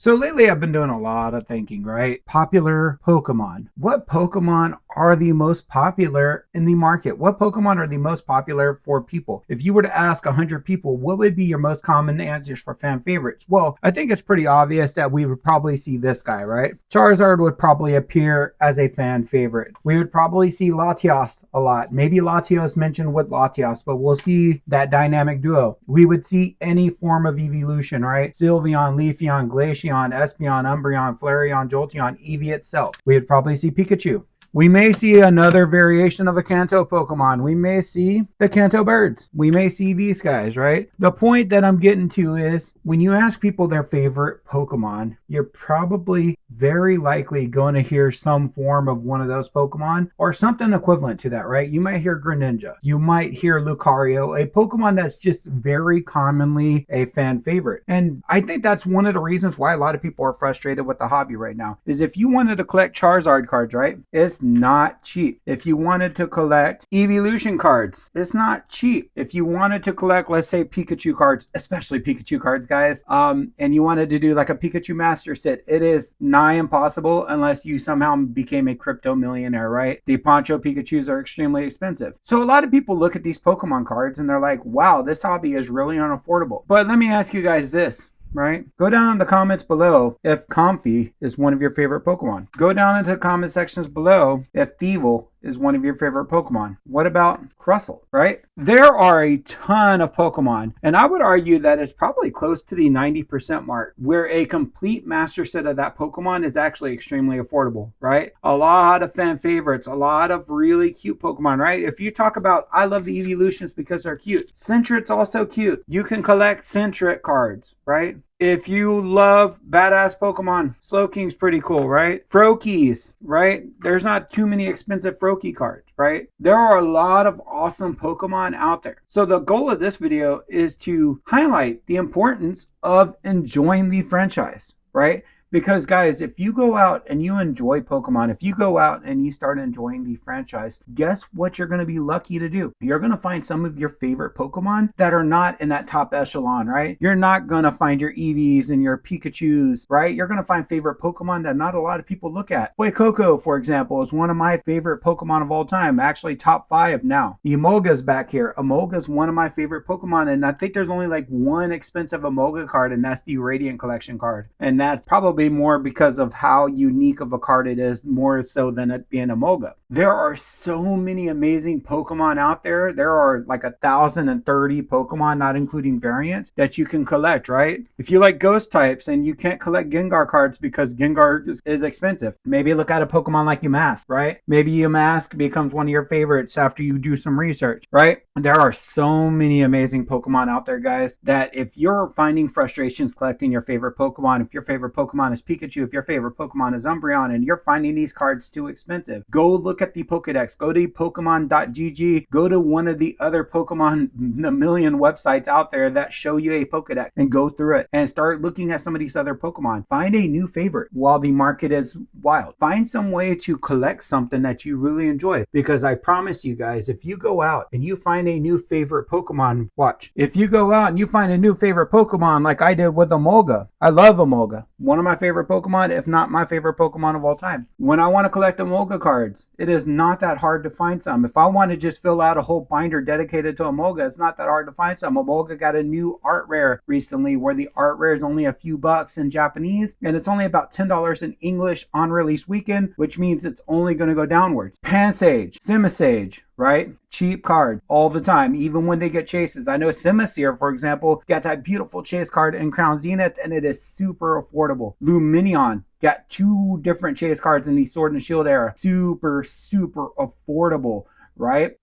So lately I've been doing a lot of thinking, right? Popular Pokemon. What Pokemon are the most popular in the market? What Pokemon are the most popular for people? If you were to ask 100 people, what would be your most common answers for fan favorites? Well, I think it's pretty obvious that we would probably see this guy, right? Charizard would probably appear as a fan favorite. We would probably see Latios a lot. Maybe Latios mentioned with Latios, but we'll see that dynamic duo. We would see any form of evolution, right? Sylveon, Leafeon, Glaceon, Espeon, Umbreon, Flareon, Jolteon, Eevee itself. We would probably see Pikachu. We may see another variation of a Kanto Pokemon. We may see the Kanto birds. We may see these guys, right? The point that I'm getting to is when you ask people their favorite Pokemon, you're probably very likely going to hear some form of one of those Pokemon or something equivalent to that, right? You might hear Greninja. You might hear Lucario, a Pokemon that's just very commonly a fan favorite. And I think that's one of the reasons why a lot of people are frustrated with the hobby right now is if you wanted to collect Charizard cards, right? It's not cheap. If you wanted to collect evolution cards, it's not cheap. If you wanted to collect, let's say, Pikachu cards, especially Pikachu cards, guys, and you wanted to do like a Pikachu master set, it is nigh impossible unless you somehow became a crypto millionaire, right? The Poncho Pikachus are extremely expensive. So a lot of people look at these Pokemon cards and they're like, wow, this hobby is really unaffordable. But let me ask you guys this. Right? Go down in the comments below if Comfey is one of your favorite Pokemon. Go down into the comment sections below if Thievul is one of your favorite Pokemon. What about Crustle, right? There are a ton of Pokemon, and I would argue that it's probably close to the 90% mark, where a complete master set of that Pokemon is actually extremely affordable, right? A lot of fan favorites, a lot of really cute Pokemon, right? If you talk about, I love the evolutions because they're cute. Sentret's also cute. You can collect Sentret cards, right? If you love badass Pokemon, Slowking's pretty cool, right? Froakies, right? There's not too many expensive Froakie cards, right? There are a lot of awesome Pokemon out there. So the goal of this video is to highlight the importance of enjoying the franchise, right? Because guys, if you go out and you enjoy Pokemon, if you go out and you start enjoying the franchise, guess what you're going to be lucky to do? You're going to find some of your favorite Pokemon that are not in that top echelon, right? You're not going to find your Eevees and your Pikachus, right? You're going to find favorite Pokemon that not a lot of people look at. Fuecoco, for example, is one of my favorite Pokemon of all time, actually top 5 now. Emolga's back here. Emolga's one of my favorite Pokemon, and I think there's only like one expensive Emolga card, and that's the Radiant Collection card. And that's probably more because of how unique of a card it is, more so than it being Emolga. There are so many amazing Pokemon out there. There are like 1,030 Pokemon, not including variants, that you can collect, right? If you like ghost types and you can't collect Gengar cards because Gengar is expensive, maybe look at a Pokemon like Yamask, right? Maybe Yamask becomes one of your favorites after you do some research, right? There are so many amazing Pokemon out there, guys, that if you're finding frustrations collecting your favorite Pokemon, if your favorite Pokemon is Pikachu, if your favorite Pokemon is Umbreon, and you're finding these cards too expensive, go look at the Pokedex, go to Pokemon.gg, go to one of the other Pokemon, a million websites out there that show you a Pokedex, and go through it and start looking at some of these other Pokemon. Find a new favorite while the market is wild. Find some way to collect something that you really enjoy, because I promise you guys, if you go out and you find a new favorite Pokemon, watch. If you go out and you find a new favorite Pokemon like I did with Emolga, I love Emolga. One of my favorite Pokemon, if not my favorite Pokemon of all time. When I want to collect Emolga cards, it is not that hard to find some. If I want to just fill out a whole binder dedicated to Emolga, it's not that hard to find some. Emolga got a new art rare recently where the art rare is only a few bucks in Japanese, and it's only about $10 in English on release weekend, which means it's only going to go downwards. Pansage, Simisage, right? Cheap card all the time, even when they get chases. I know Simisear, for example, got that beautiful chase card in Crown Zenith, and it is super affordable. Luminion got 2 different chase cards in the Sword and Shield era. Super affordable, right?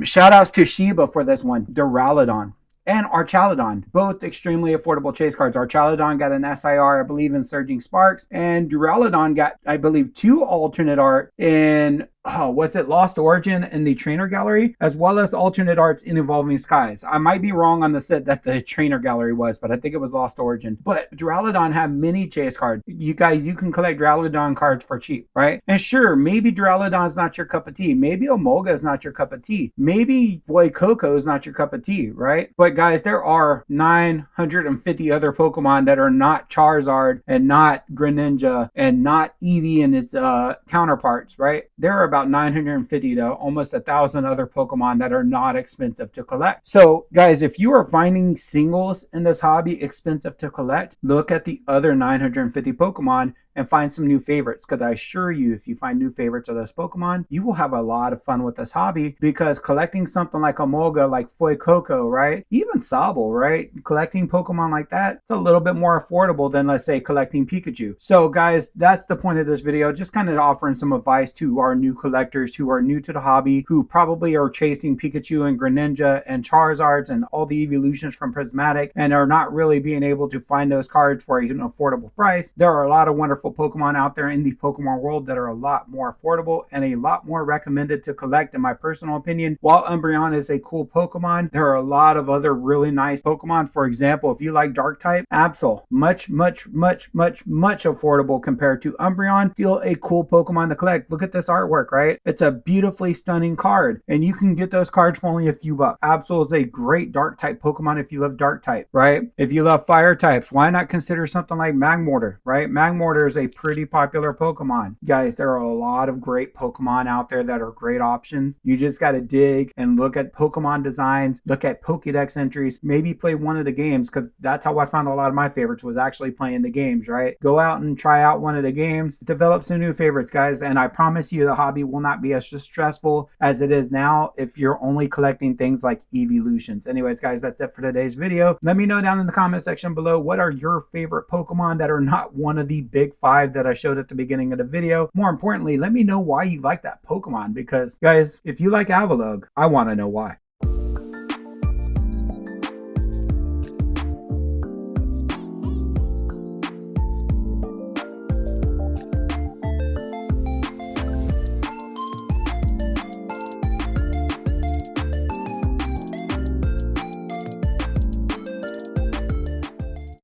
Shout outs to Shiba for this one. Duraludon and Archaludon, both extremely affordable chase cards. Archaludon got an SIR, I believe, in Surging Sparks, and Duraludon got, I believe, 2 alternate art in oh, was it Lost Origin in the Trainer Gallery, as well as alternate arts in Evolving Skies. I might be wrong on the set that the Trainer Gallery was, but I think it was Lost Origin. But Duraludon had mini chase cards. You guys, you can collect Duraludon cards for cheap, right? And sure, maybe Duraludon's not your cup of tea. Maybe Emolga is not your cup of tea. Maybe Voicoco is not your cup of tea, right? But guys, there are 950 other Pokemon that are not Charizard and not Greninja and not Eevee and its counterparts, right? There are about 950 to almost 1,000 other Pokemon that are not expensive to collect. So guys, if you are finding singles in this hobby expensive to collect, look at the other 950 Pokemon and find some new favorites, because I assure you, if you find new favorites of those Pokemon, you will have a lot of fun with this hobby, because collecting something like Emolga, like Fuecoco, right? Even Sobble, right? Collecting Pokemon like that, it's a little bit more affordable than, let's say, collecting Pikachu. So guys, that's the point of this video, just kind of offering some advice to our new collectors who are new to the hobby, who probably are chasing Pikachu and Greninja and Charizards and all the evolutions from Prismatic and are not really being able to find those cards for an affordable price. There are a lot of wonderful Pokemon out there in the Pokemon world that are a lot more affordable and a lot more recommended to collect, in my personal opinion. While Umbreon is a cool Pokemon, there are a lot of other really nice Pokemon. For example, if you like Dark type, Absol, much affordable compared to Umbreon. Still a cool Pokemon to collect. Look at this artwork, right? It's a beautifully stunning card, and you can get those cards for only a few bucks. Absol is a great Dark type Pokemon if you love Dark type, right? If you love Fire types, why not consider something like Magmortar, right? Magmortar is a pretty popular Pokemon. Guys, there are a lot of great Pokemon out there that are great options. You just got to dig and look at Pokemon designs, look at Pokédex entries, maybe play one of the games, because that's how I found a lot of my favorites, was actually playing the games, right? Go out and try out one of the games, develop some new favorites, guys, and I promise you the hobby will not be as stressful as it is now if you're only collecting things like evolutions. Anyways, guys, that's it for today's video. Let me know down in the comment section below, what are your favorite Pokemon that are not one of the big 5 that I showed at the beginning of the video. More importantly, let me know why you like that Pokemon, because guys, if you like Avalugg, I want to know why.